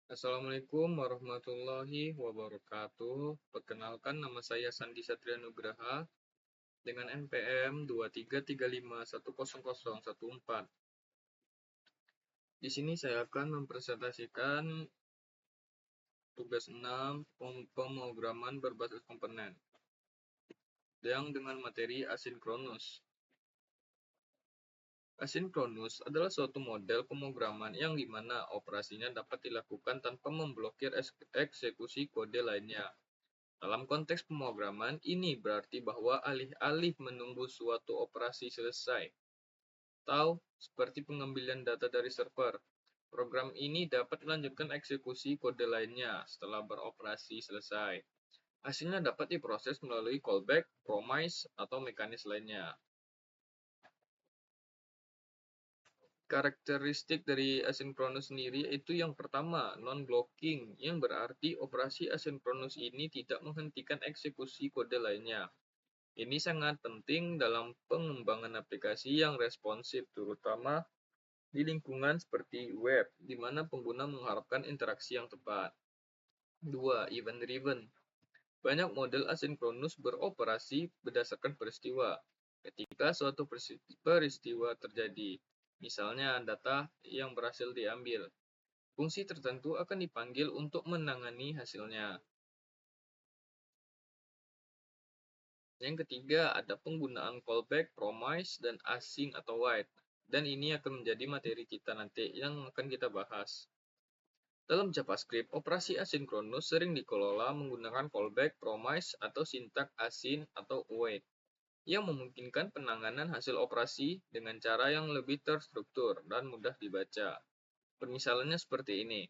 Assalamualaikum warahmatullahi wabarakatuh. Perkenalkan, nama saya Sandi Satria Nugraha dengan NPM 2335100014. Di sini saya akan mempresentasikan tugas 6 pemrograman berbasis komponen yang dengan materi asinkronus. Asinkronus adalah suatu model pemrograman yang dimana operasinya dapat dilakukan tanpa memblokir eksekusi kode lainnya. Dalam konteks pemrograman, ini berarti bahwa alih-alih menunggu suatu operasi selesai, atau seperti pengambilan data dari server, program ini dapat melanjutkan eksekusi kode lainnya setelah beroperasi selesai. Hasilnya dapat diproses melalui callback, promise, atau mekanis lainnya. Karakteristik dari asinkronus sendiri yaitu yang pertama, non-blocking, yang berarti operasi asinkronus ini tidak menghentikan eksekusi kode lainnya. Ini sangat penting dalam pengembangan aplikasi yang responsif, terutama di lingkungan seperti web, di mana pengguna mengharapkan interaksi yang tepat. 2. Event driven. Banyak model asinkronus beroperasi berdasarkan peristiwa. Ketika suatu peristiwa terjadi, misalnya data yang berhasil diambil, fungsi tertentu akan dipanggil untuk menangani hasilnya. Yang ketiga, ada penggunaan callback, promise, dan async atau wait. Dan ini akan menjadi materi kita nanti yang akan kita bahas. Dalam JavaScript, operasi asinkronus sering dikelola menggunakan callback, promise, atau sintak async atau wait, yang memungkinkan penanganan hasil operasi dengan cara yang lebih terstruktur dan mudah dibaca. Permisalannya seperti ini.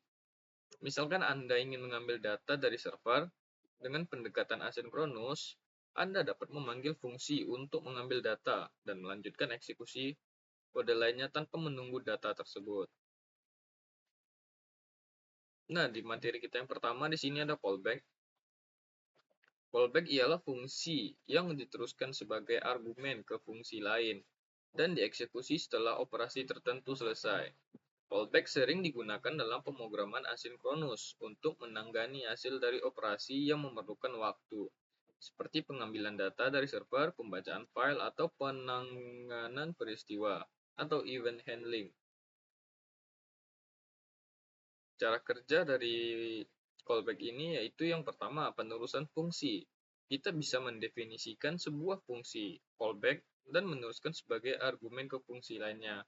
Misalkan Anda ingin mengambil data dari server, dengan pendekatan asinkronus, Anda dapat memanggil fungsi untuk mengambil data dan melanjutkan eksekusi kode lainnya tanpa menunggu data tersebut. Nah, di materi kita yang pertama di sini ada callback. Callback ialah fungsi yang diteruskan sebagai argumen ke fungsi lain dan dieksekusi setelah operasi tertentu selesai. Callback sering digunakan dalam pemrograman asinkronus untuk menangani hasil dari operasi yang memerlukan waktu, seperti pengambilan data dari server, pembacaan file, atau penanganan peristiwa, atau event handling. Cara kerja dari callback ini yaitu yang pertama, penerusan fungsi. Kita bisa mendefinisikan sebuah fungsi callback dan meneruskan sebagai argumen ke fungsi lainnya.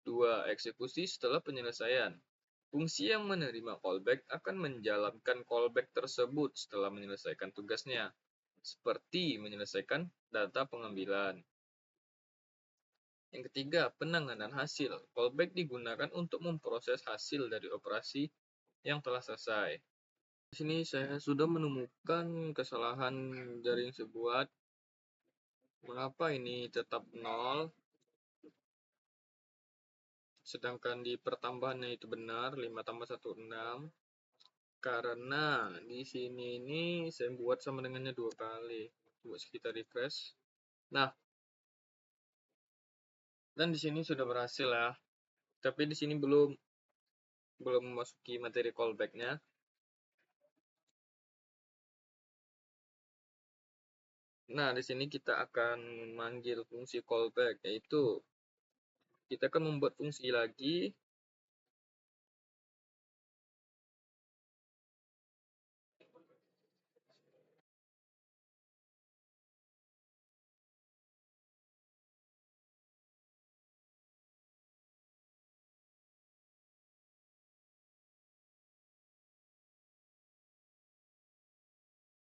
2. Eksekusi setelah penyelesaian. Fungsi yang menerima callback akan menjalankan callback tersebut setelah menyelesaikan tugasnya, seperti menyelesaikan data pengambilan. Yang ketiga, penanganan hasil. Callback digunakan untuk memproses hasil dari operasi yang telah selesai. Di sini saya sudah menemukan kesalahan jaring sebuah. Mengapa ini tetap 0, sedangkan di pertambahannya itu benar, 5 tambah 1, 6. Karena di sini ini saya buat sama dengannya 2 kali. Coba kita refresh. Nah, dan di sini sudah berhasil ya. Tapi di sini belum memasuki materi callback-nya. Nah, di sini kita akan memanggil fungsi callback, yaitu kita akan membuat fungsi lagi.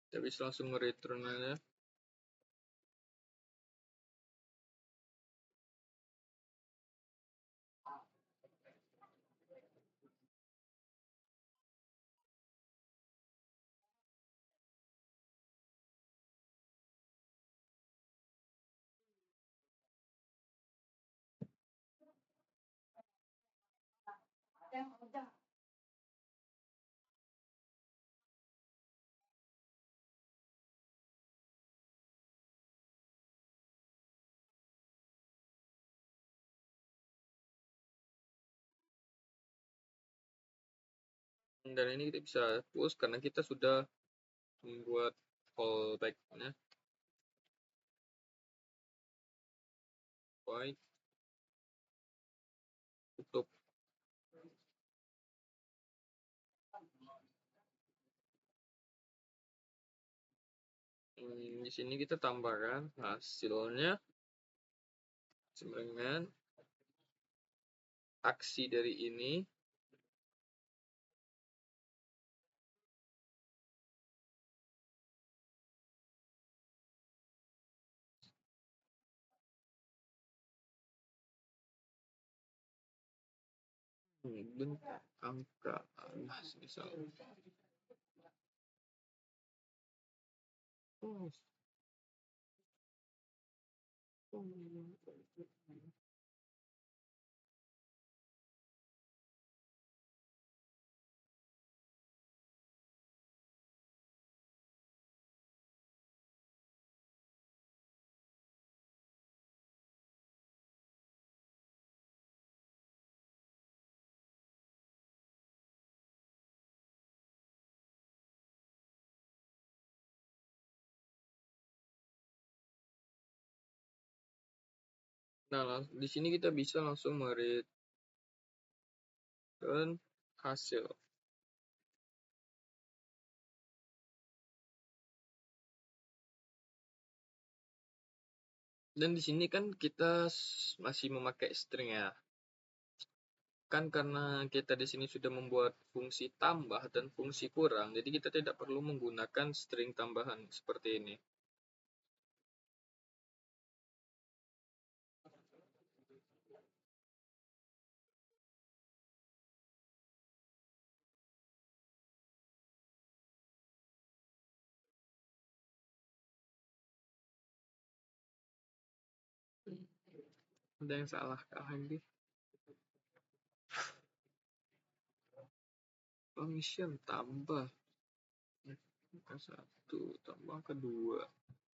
Kita bisa langsung return aja. Dan ini kita bisa push karena kita sudah membuat callback-nya. Void tutup. Di sini kita tambahkan hasilnya dengan aksi dari ini. Bentuk angka misal. Nah, di sini kita bisa langsung mereturn hasil. Dan di sini kan kita masih memakai string ya. Kan karena kita di sini sudah membuat fungsi tambah dan fungsi kurang, jadi kita tidak perlu menggunakan string tambahan seperti ini. Ada yang salah lagi. Function tambah angka 1 tambah angka 2.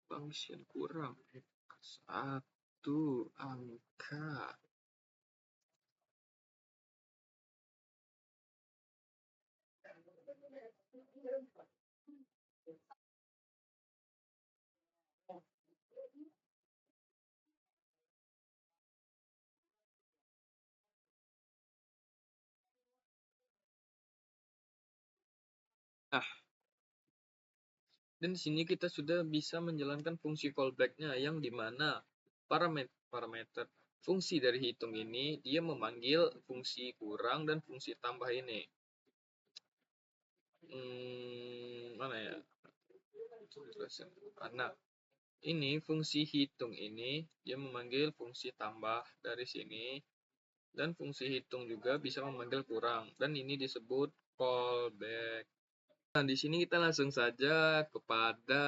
Function kurang angka 1 angka. Nah, dan di sini kita sudah bisa menjalankan fungsi callback-nya yang dimana parameter fungsi dari hitung ini dia memanggil fungsi kurang dan fungsi tambah ini. Mana ya? Karena ini fungsi hitung ini dia memanggil fungsi tambah dari sini dan fungsi hitung juga bisa memanggil kurang dan ini disebut callback. Nah, di sini kita langsung saja kepada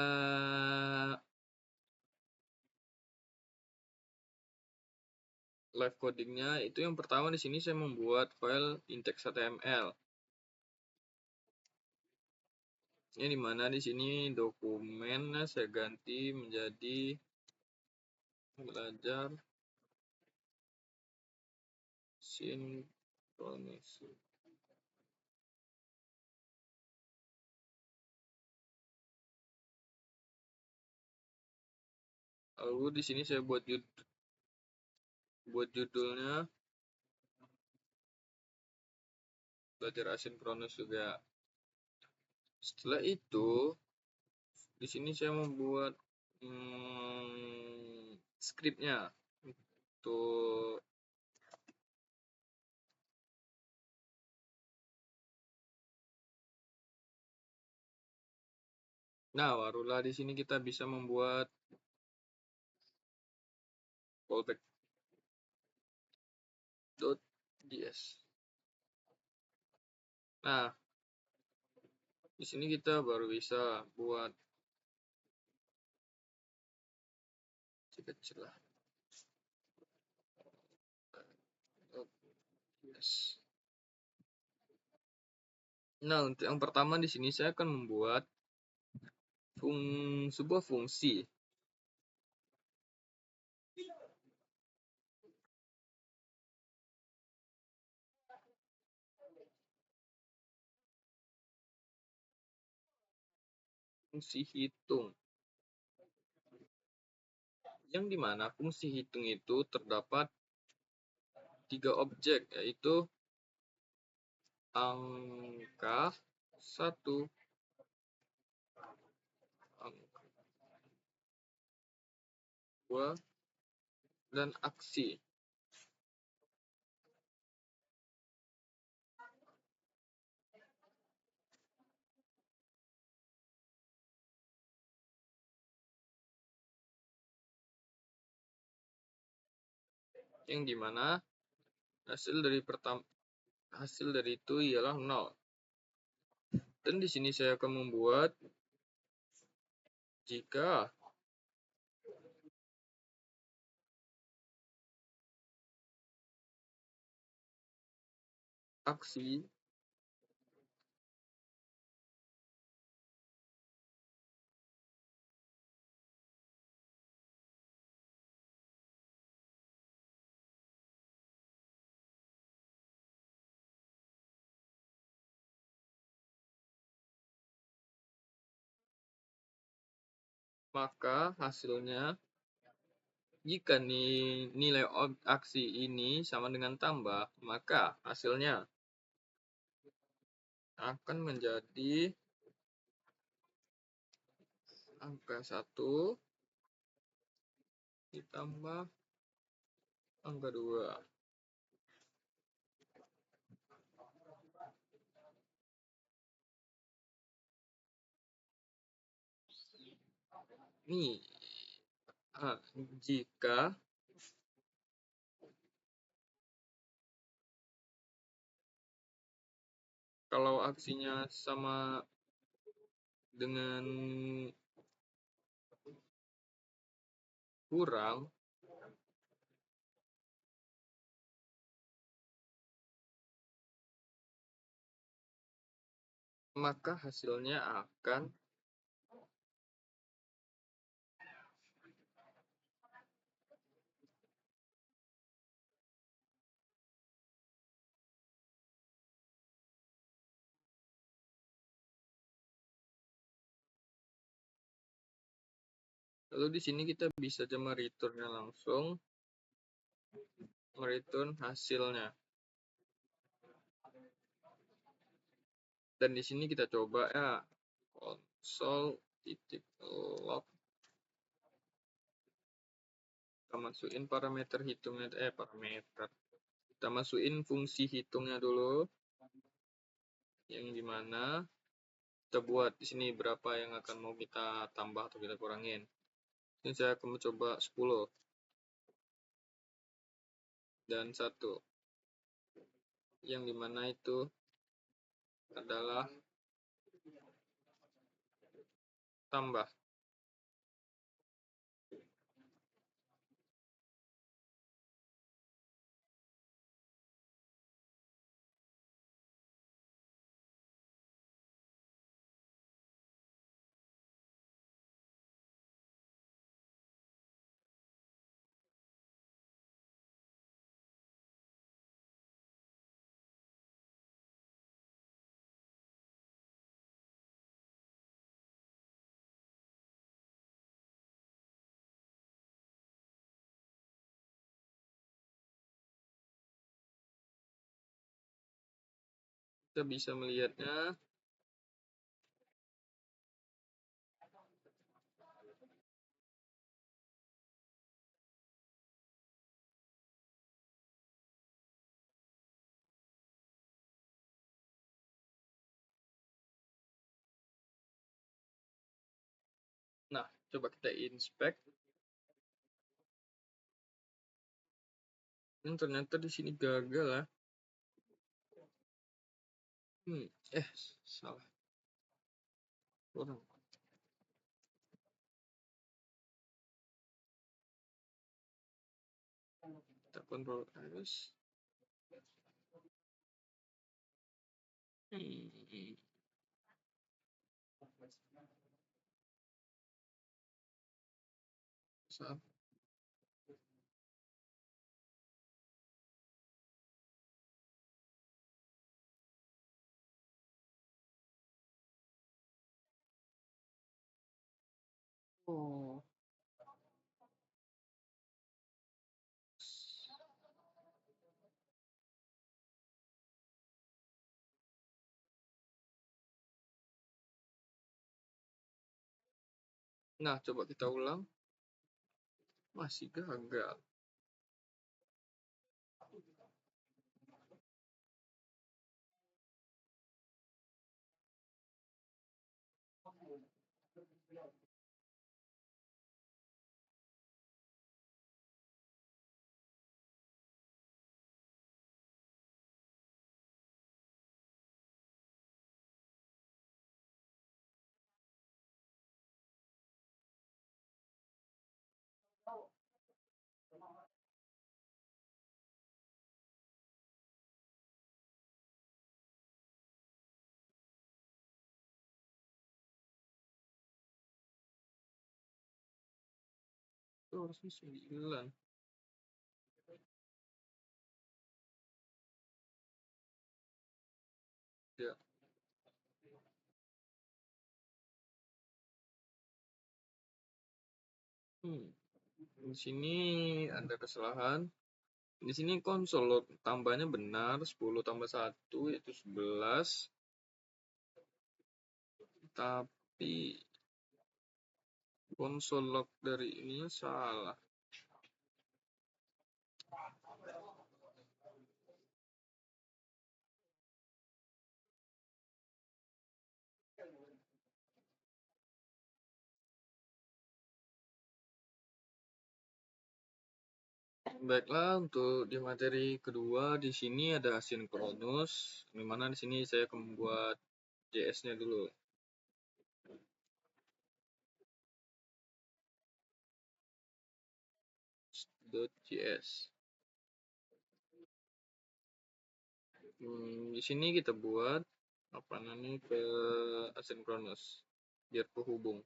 live codingnya. Itu yang pertama di sini saya membuat file index.html. Ini dimana di sini dokumennya saya ganti menjadi belajar sinkronis. Lalu di sini saya buat judulnya belajar asinkronus juga. Setelah itu di sini saya membuat skripnya untuk nah, barulah di sini kita bisa membuat callback.js. Nah, di sini kita baru bisa buat kecil-kecil lah. Nah, untuk yang pertama di sini saya akan membuat sebuah fungsi. fungsi hitung, yang dimana fungsi hitung itu terdapat 3 objek, yaitu angka 1, angka 2, dan aksi. Yang dimana hasil dari itu ialah 0. Dan di sini saya akan membuat jika aksi maka hasilnya, jika nilai aksi ini sama dengan tambah, maka hasilnya akan menjadi angka 1 ditambah angka 2. Nih, jika kalau aksinya sama dengan kurang, maka hasilnya akan lalu di sini kita bisa cuma returnnya langsung, mereturn hasilnya. Dan di sini kita coba ya, console.log, kita masukin parameter hitungnya, kita masukin fungsi hitungnya dulu, yang dimana kita buat di sini berapa yang akan mau kita tambah atau kita kurangin. Ini saya akan mencoba 10 dan 1, yang dimana itu adalah tambah. Kita bisa melihatnya. Nah, coba kita inspect. Dan ternyata di sini gagal ya. Salah. Kurang. Kita kontrol S. Salah. Nah, coba kita ulang. Masih gagal. Itu harusnya 9. Ya. Hmm. Di sini ada kesalahan. Di sini konsol tambahnya benar, 10 tambah 1 yaitu 11. Tapi konsol log dari ini salah. Baiklah, untuk di materi kedua di sini ada asinkronus, di mana di sini saya akan membuat JS-nya dulu. .js. Di sini kita buat apa namanya ke asinkronus biar kehubung.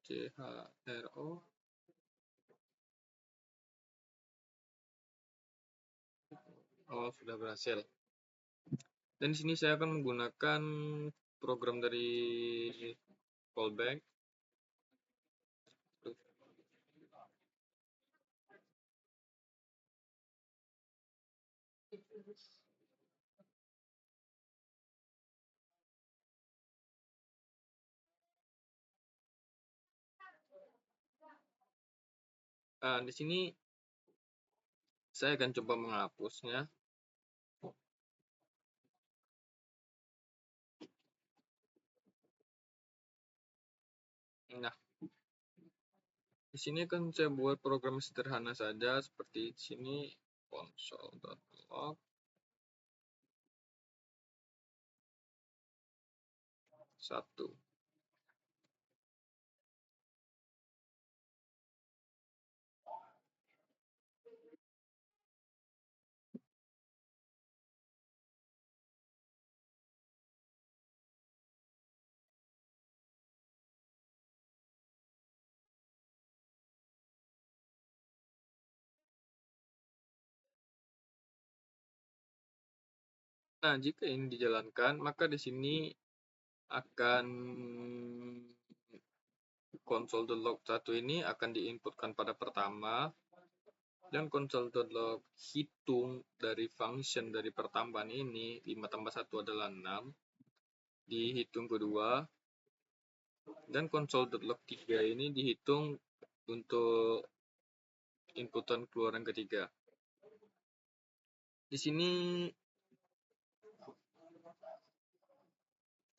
CHRO. Oh, sudah berhasil. Dan di sini saya akan menggunakan program dari callback. Nah, di sini saya akan coba menghapusnya. Nah, di sini kan saya buat program sederhana saja seperti di sini console.log 1. Nah, jika ini dijalankan, maka di sini akan console.log 1 ini akan diinputkan pada pertama, dan console.log hitung dari function dari pertambahan ini 5 tambah 1 adalah 6, dihitung kedua, dan console.log 3 ini dihitung untuk inputan keluaran ketiga. Di sini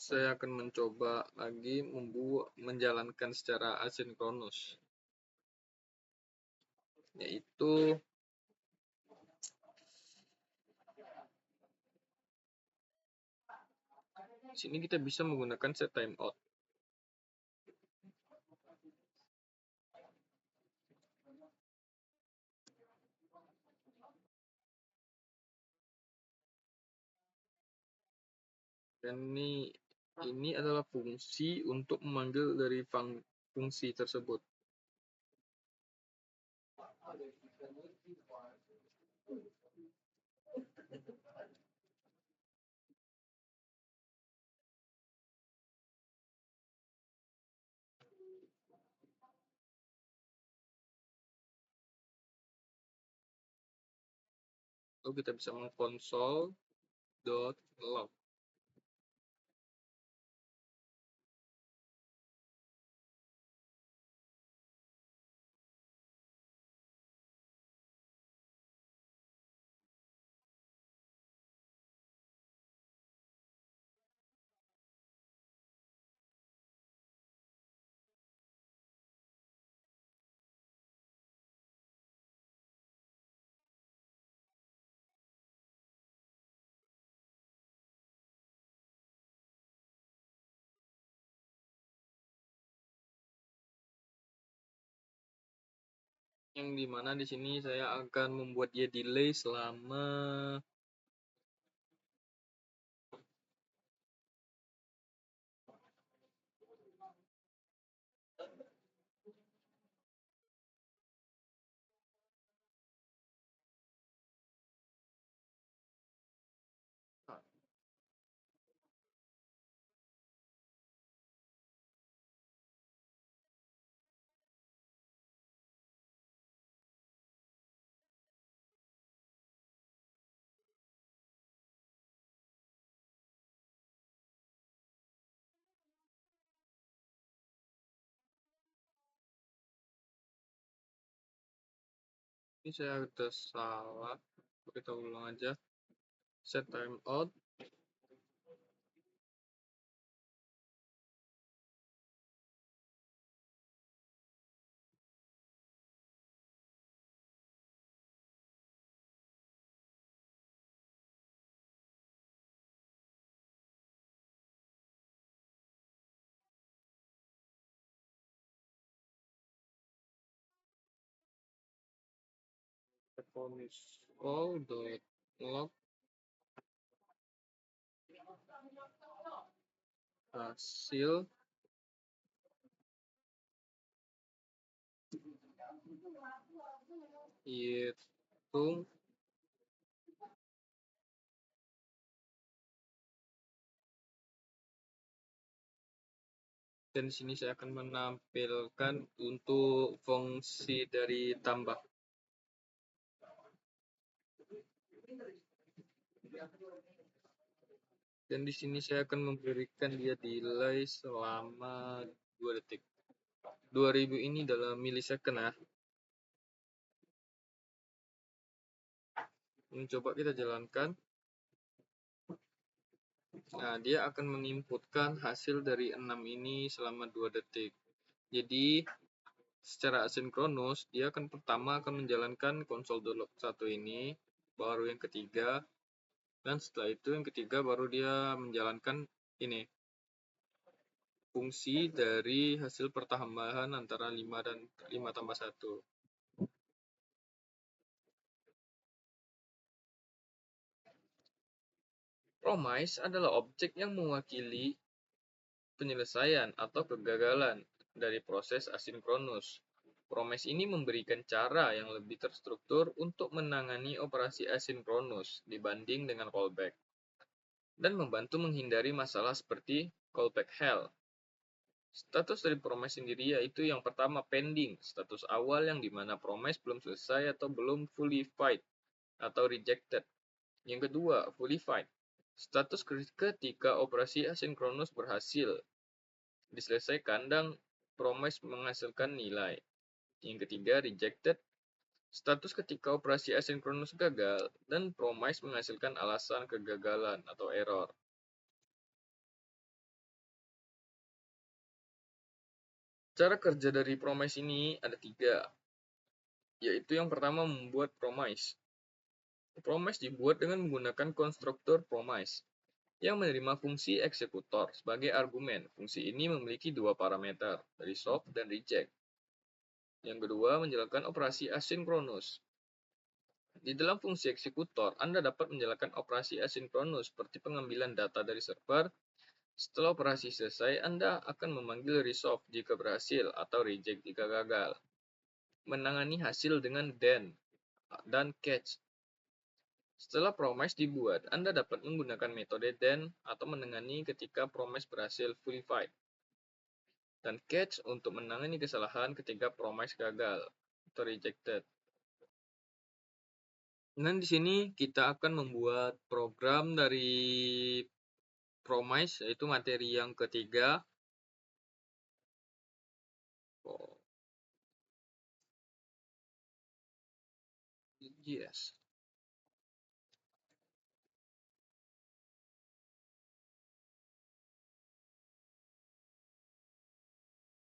saya akan mencoba lagi menjalankan secara asinkronus, yaitu di sini kita bisa menggunakan set timeout. Dan ini adalah fungsi untuk memanggil dari fungsi tersebut. Lalu kita bisa mengkonsol.log. Yang dimana di sini saya akan membuat dia delay selama ini saya udah salah. Kita ulang aja. Set timeout. Console.log hasil hitung. Dan di sini saya akan menampilkan untuk fungsi dari tambah. Dan di sini saya akan memberikan dia delay selama 2 detik. 2000 ini dalam milisecond ya. Coba kita jalankan. Nah, dia akan menginputkan hasil dari 6 ini selama 2 detik. Jadi, secara asinkronus, dia akan pertama akan menjalankan console.log 1 ini, baru yang ketiga, dan setelah itu yang ketiga baru dia menjalankan ini, fungsi dari hasil pertambahan antara 5 dan 5 tambah 1. Promise adalah objek yang mewakili penyelesaian atau kegagalan dari proses asinkronus. Promise ini memberikan cara yang lebih terstruktur untuk menangani operasi asinkronus dibanding dengan callback, dan membantu menghindari masalah seperti callback hell. Status dari promise sendiri yaitu yang pertama pending, status awal yang dimana promise belum selesai atau belum fully fight atau rejected. Yang kedua, fully fight, status ketika operasi asinkronus berhasil diselesaikan dan promise menghasilkan nilai. Yang ketiga, rejected, status ketika operasi asinkronus gagal dan promise menghasilkan alasan kegagalan atau error. Cara kerja dari promise ini ada 3, yaitu yang pertama membuat promise. Promise dibuat dengan menggunakan konstruktor promise yang menerima fungsi eksekutor sebagai argumen. Fungsi ini memiliki 2 parameter, resolve dan reject. Yang kedua, menjalankan operasi asinkronus. Di dalam fungsi eksekutor, Anda dapat menjalankan operasi asinkronus seperti pengambilan data dari server. Setelah operasi selesai, Anda akan memanggil resolve jika berhasil atau reject jika gagal. Menangani hasil dengan then dan catch. Setelah promise dibuat, Anda dapat menggunakan metode then atau menangani ketika promise berhasil fully-fight, dan catch untuk menangani kesalahan ketika promise gagal atau rejected. Dan di sini kita akan membuat program dari Promise, yaitu materi yang ketiga. Oh, yes.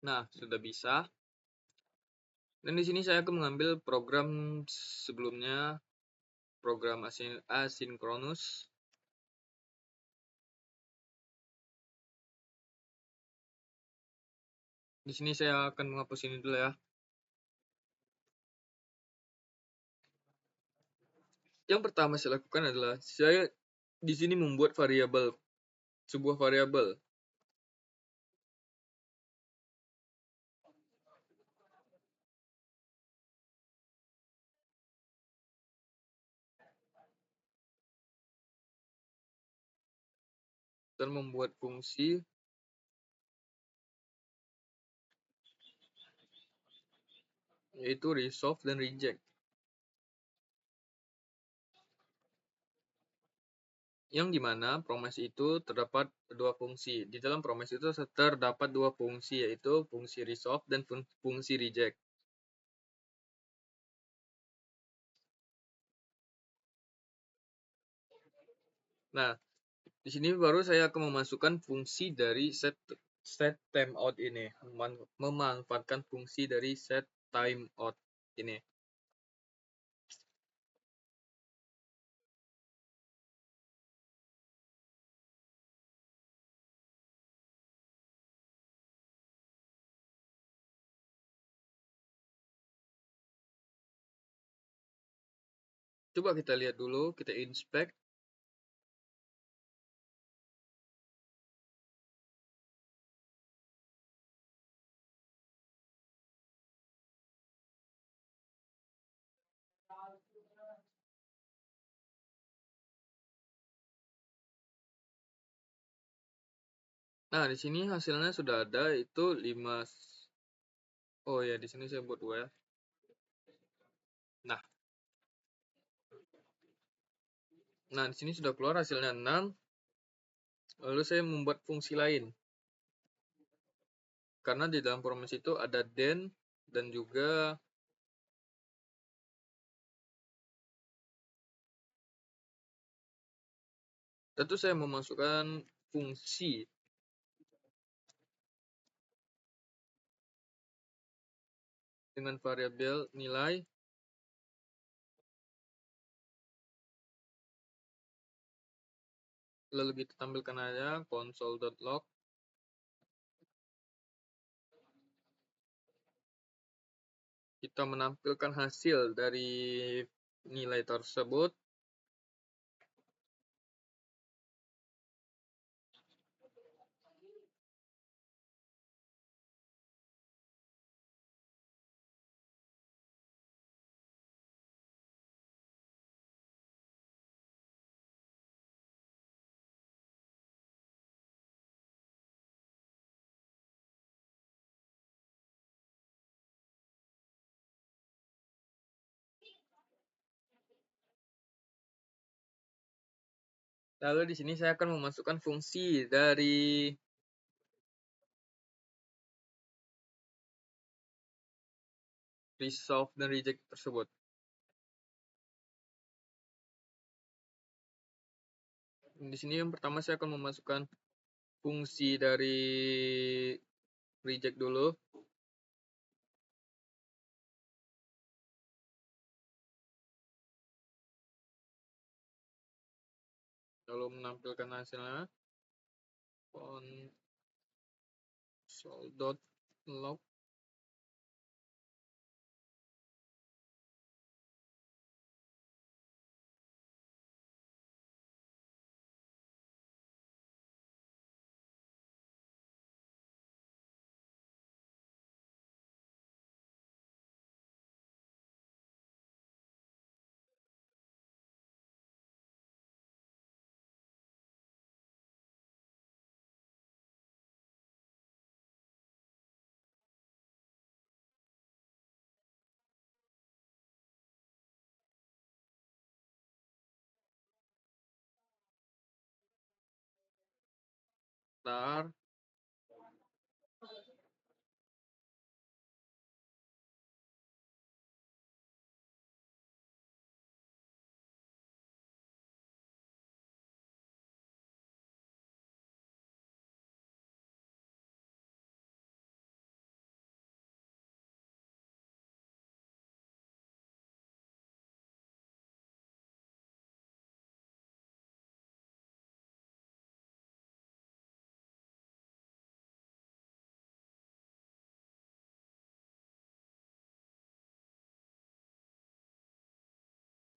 Nah, sudah bisa. Dan di sini saya akan mengambil program sebelumnya, program asinkronus. Di sini saya akan menghapus ini dulu ya. Yang pertama saya lakukan adalah saya di sini membuat sebuah variabel. Dan membuat fungsi yaitu resolve dan reject. Yang dimana promise itu terdapat dua fungsi. Di dalam promise itu terdapat dua fungsi, yaitu fungsi resolve dan fungsi reject. Nah, di sini baru saya akan memasukkan fungsi dari set timeout ini, memanfaatkan fungsi dari set timeout ini. Coba kita lihat dulu, kita inspect. Nah, di sini hasilnya sudah ada, itu 5. Oh ya, di sini saya buat well. Nah, di sini sudah keluar hasilnya 6. Lalu saya membuat fungsi lain. Karena di dalam promise itu ada then dan juga tentu saya memasukkan fungsi dengan variabel nilai. Lalu kita tampilkan aja console.log. Kita menampilkan hasil dari nilai tersebut. Lalu di sini saya akan memasukkan fungsi dari resolve dan reject tersebut. Di sini yang pertama saya akan memasukkan fungsi dari reject dulu. Lalu menampilkan hasilnya console.log. Bentar.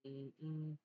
Mm-mm.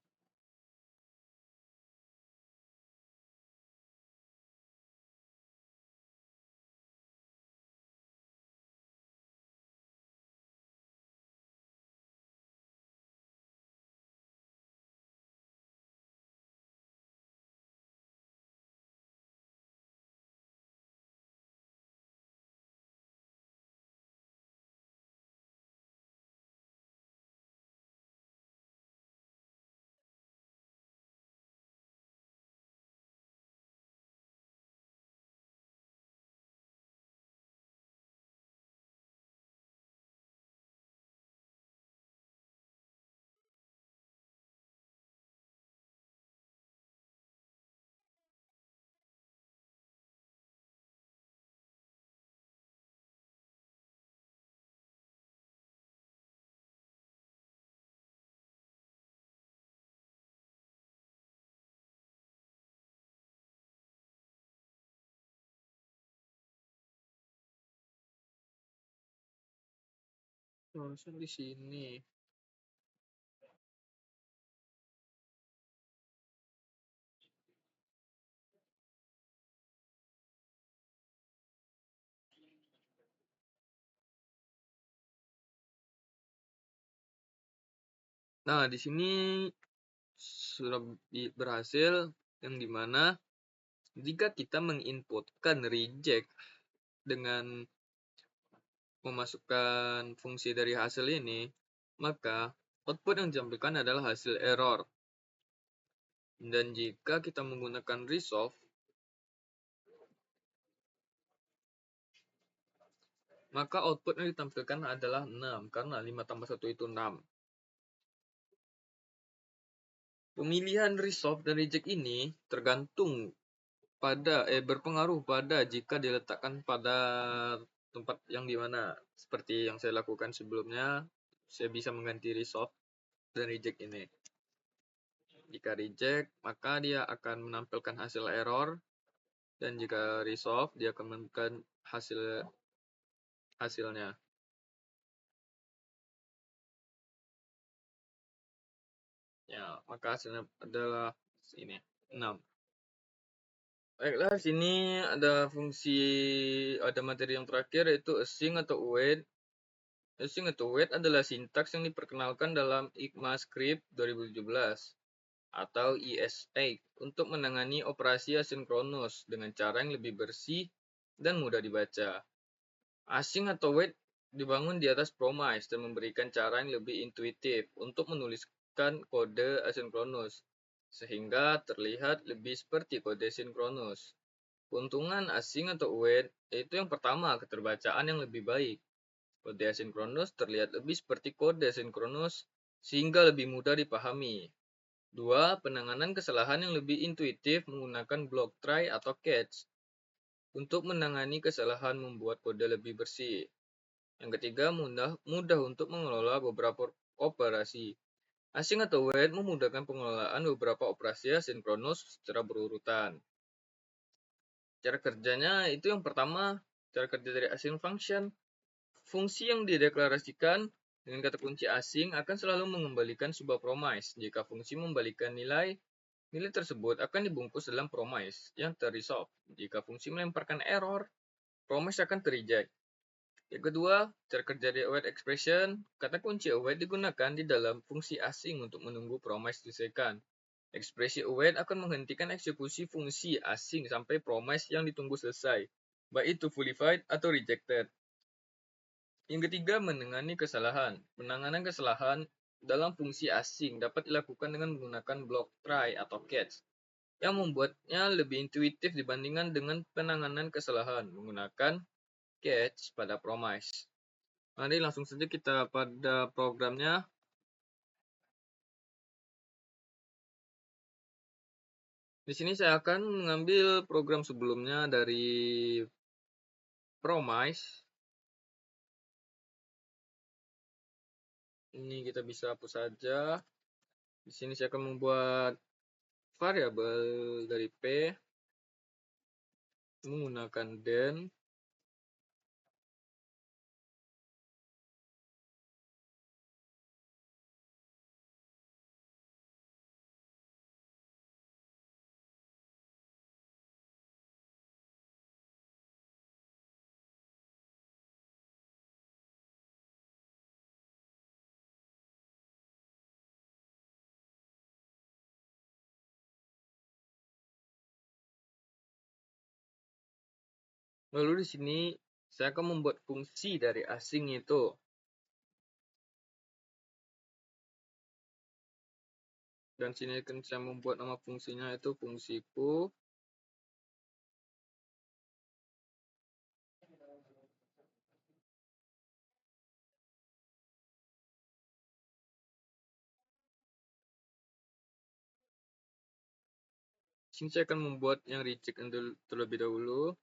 Harusnya di sini. Nah, di sini sudah berhasil, yang dimana jika kita menginputkan reject dengan memasukkan fungsi dari hasil ini, maka output yang ditampilkan adalah hasil error. Dan jika kita menggunakan resolve, maka output yang ditampilkan adalah 6, karena 5 tambah 1 itu 6. Pemilihan resolve dan reject ini tergantung berpengaruh pada jika diletakkan pada tempat yang dimana. Seperti yang saya lakukan sebelumnya, saya bisa mengganti resolve dan reject ini. Jika reject, maka dia akan menampilkan hasil error, dan jika resolve, dia akan menampilkan hasilnya. Ya, maka hasilnya adalah ini 6. Baiklah, sini ada materi yang terakhir, yaitu async atau await. Async atau await adalah sintaks yang diperkenalkan dalam ECMAScript 2017 atau ES8 untuk menangani operasi asinkronus dengan cara yang lebih bersih dan mudah dibaca. Async atau await dibangun di atas promise dan memberikan cara yang lebih intuitif untuk menuliskan kode asinkronus, sehingga terlihat lebih seperti kode sinkronus. Keuntungan async atau await yaitu yang pertama, keterbacaan yang lebih baik. Kode asinkronus terlihat lebih seperti kode sinkronus sehingga lebih mudah dipahami. 2. Penanganan kesalahan yang lebih intuitif menggunakan block try atau catch untuk menangani kesalahan membuat kode lebih bersih. Yang ketiga, mudah untuk mengelola beberapa operasi. Async atau await memudahkan pengelolaan beberapa operasi asinkronus secara berurutan. Cara kerjanya itu yang pertama, cara kerja dari async function. Fungsi yang dideklarasikan dengan kata kunci asing akan selalu mengembalikan sebuah promise. Jika fungsi membalikan nilai, nilai tersebut akan dibungkus dalam promise yang terresolve. Jika fungsi melemparkan error, promise akan terreject. Yang kedua, cara kerja dari await expression. Kata kunci await digunakan di dalam fungsi asing untuk menunggu promise diselesaikan. Ekspresi await akan menghentikan eksekusi fungsi asing sampai promise yang ditunggu selesai, baik itu fullified atau rejected. Yang ketiga, menangani kesalahan. Penanganan kesalahan dalam fungsi asing dapat dilakukan dengan menggunakan block try atau catch. yang membuatnya lebih intuitif dibandingkan dengan penanganan kesalahan menggunakan catch pada promise. Mari langsung saja kita pada programnya. Di sini saya akan mengambil program sebelumnya dari promise. Ini kita bisa hapus saja. Di sini saya akan membuat variabel dari P menggunakan then. Lalu di sini saya akan membuat fungsi dari asing itu. Dan sini akan saya membuat nama fungsinya itu fungsiku. Sini saya akan membuat yang reject terlebih dahulu.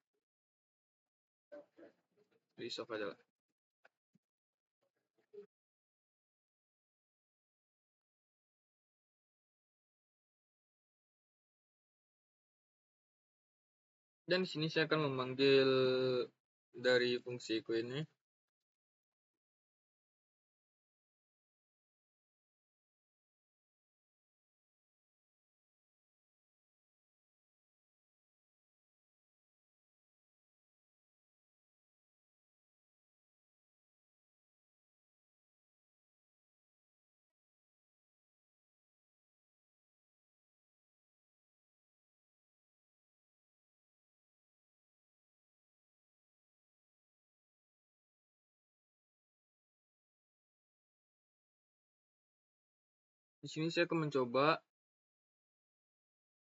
Resolve aja lah. Dan di sini saya akan memanggil dari fungsiku ini. Di sini saya akan mencoba.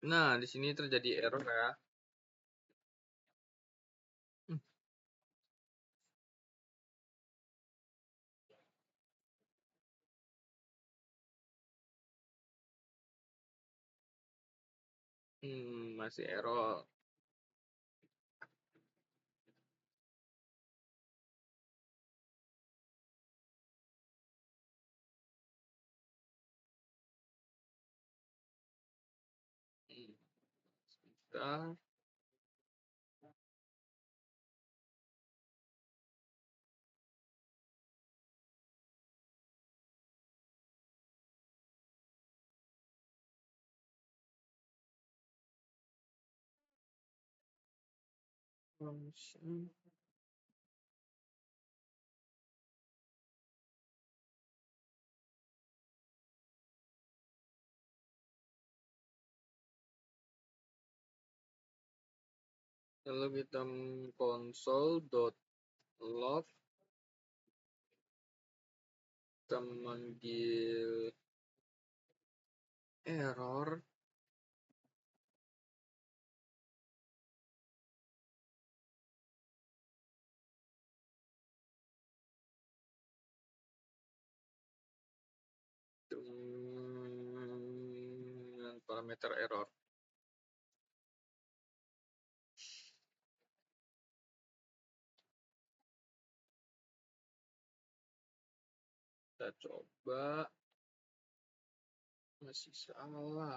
Nah, di sini terjadi error ya. Masih error. Sebentar. Function. Lalu kita console.log, kita memanggil error. Dengan parameter error. Kita coba. Masih salah.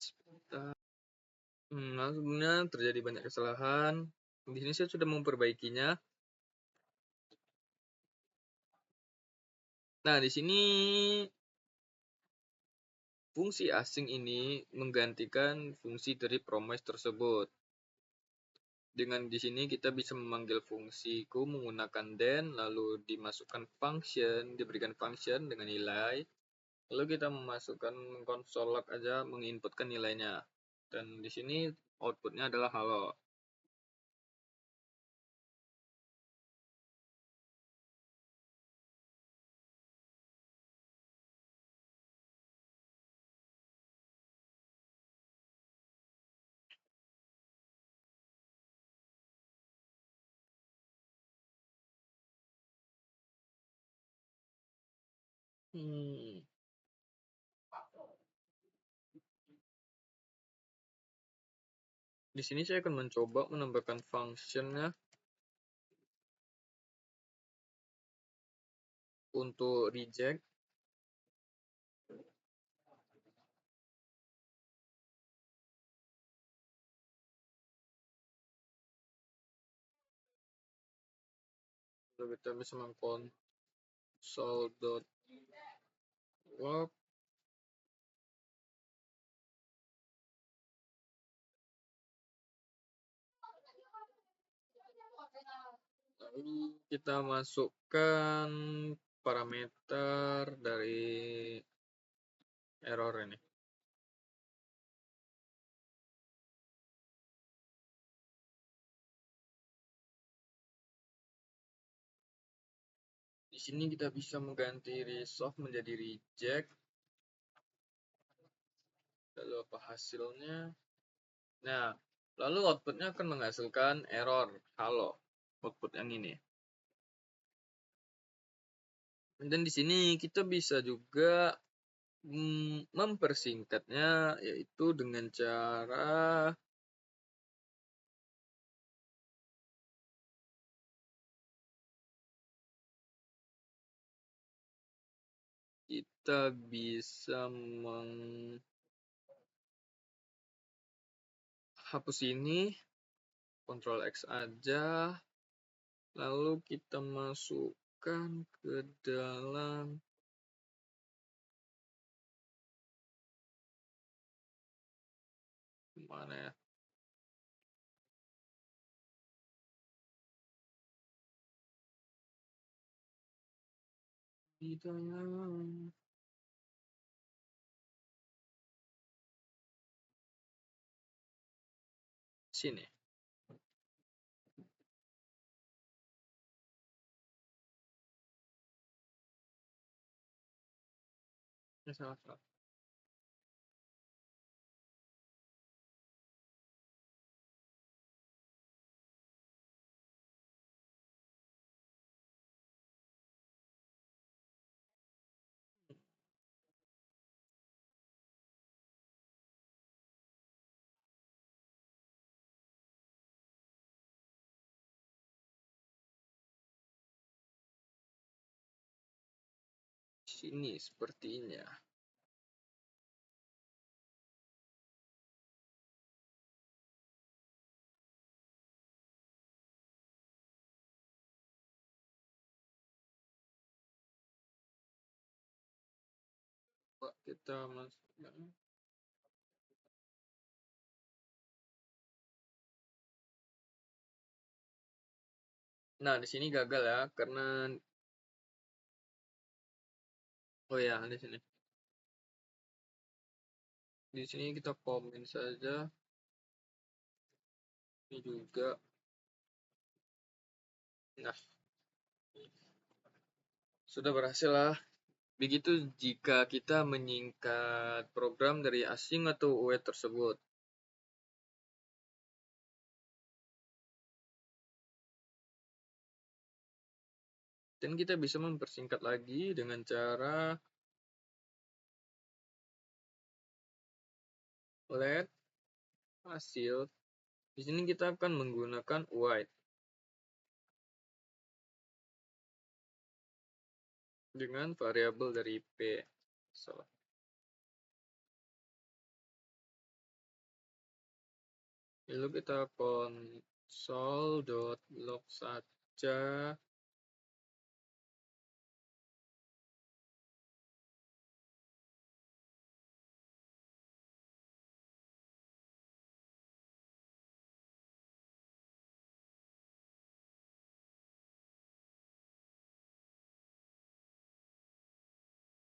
Sebentar. Nah, sebenarnya terjadi banyak kesalahan. Di sini saya sudah memperbaikinya. Nah, di sini fungsi asing ini menggantikan fungsi dari promise tersebut. Dengan di sini kita bisa memanggil fungsiku menggunakan then, lalu dimasukkan function, diberikan function dengan nilai. Lalu kita memasukkan console log aja, menginputkan nilainya. Dan di sini outputnya adalah halo. Hmm, di sini saya akan mencoba menambahkan functionnya untuk reject. Lalu kita bisa mengkonsol.log. Lalu kita masukkan parameter dari error ini. Di sini kita bisa mengganti resolve menjadi reject. Lalu apa hasilnya? Nah, lalu outputnya akan menghasilkan error halo, output yang ini. Dan di sini kita bisa juga mempersingkatnya, yaitu dengan cara kita bisa menghapus ini, Ctrl X aja, lalu kita masukkan ke dalam mana ya? Di dalam sini. Ini salah. Sini sepertinya. Coba kita masukkan. Nah, di sini gagal ya, karena oh ya, di sini. Di sini kita komen saja. Ini juga. Nah, sudah berhasil lah. Begitu jika kita menyingkat program dari asing atau UE tersebut. Dan kita bisa mempersingkat lagi dengan cara let hasil. Di sini kita akan menggunakan white dengan variabel dari p. Salah. Lalu kita console.log saja.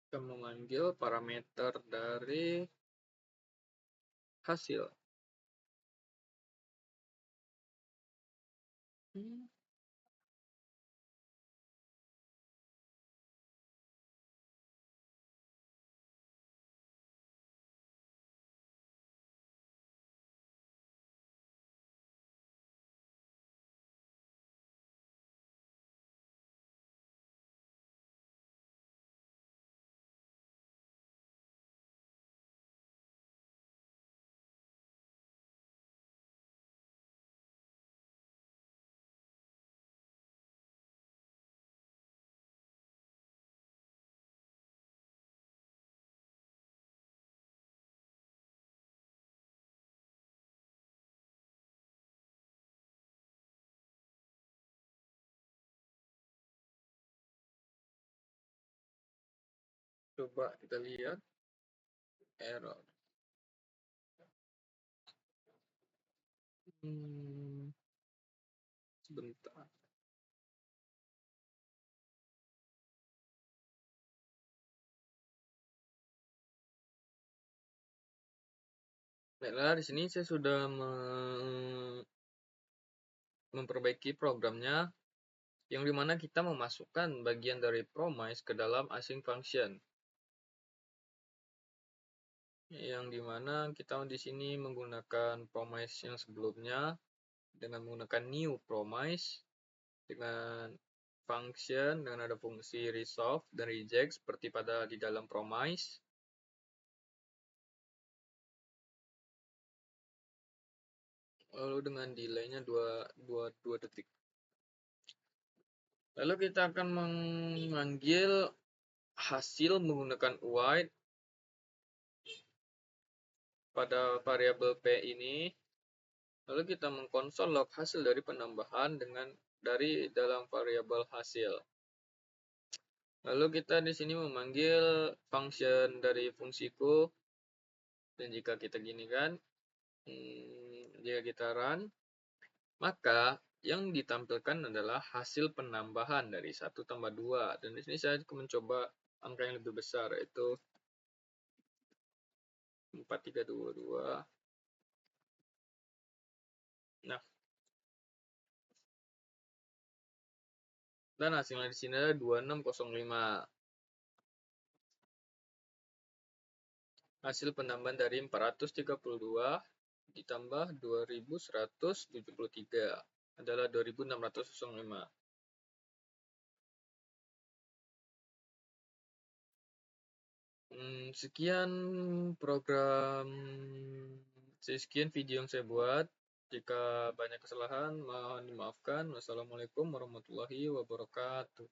Kita memanggil parameter dari hasil. Coba kita lihat error. Sebentar. Baiklah, di sini saya sudah memperbaiki programnya, yang dimana kita memasukkan bagian dari promise ke dalam async function. Yang dimana kita di sini menggunakan promise yang sebelumnya dengan menggunakan new promise dengan function dengan ada fungsi resolve dan reject seperti pada di dalam promise. Lalu dengan delay-nya 2 detik. Lalu kita akan memanggil hasil menggunakan white pada variabel p ini. Lalu kita mengkonsol log hasil dari penambahan dari dalam variabel hasil. Lalu kita di sini memanggil function dari fungsiku, dan jika kita gini kan, jika kita run, maka yang ditampilkan adalah hasil penambahan dari 1 tambah 2. Dan di sini saya mencoba angka yang lebih besar, yaitu 4322. Nah, dan hasilnya di sini adalah 2605. Hasil penambahan dari 432 ditambah 2173 adalah 2605. Sekian video yang saya buat. Jika banyak kesalahan, mohon dimaafkan. Wassalamualaikum warahmatullahi wabarakatuh.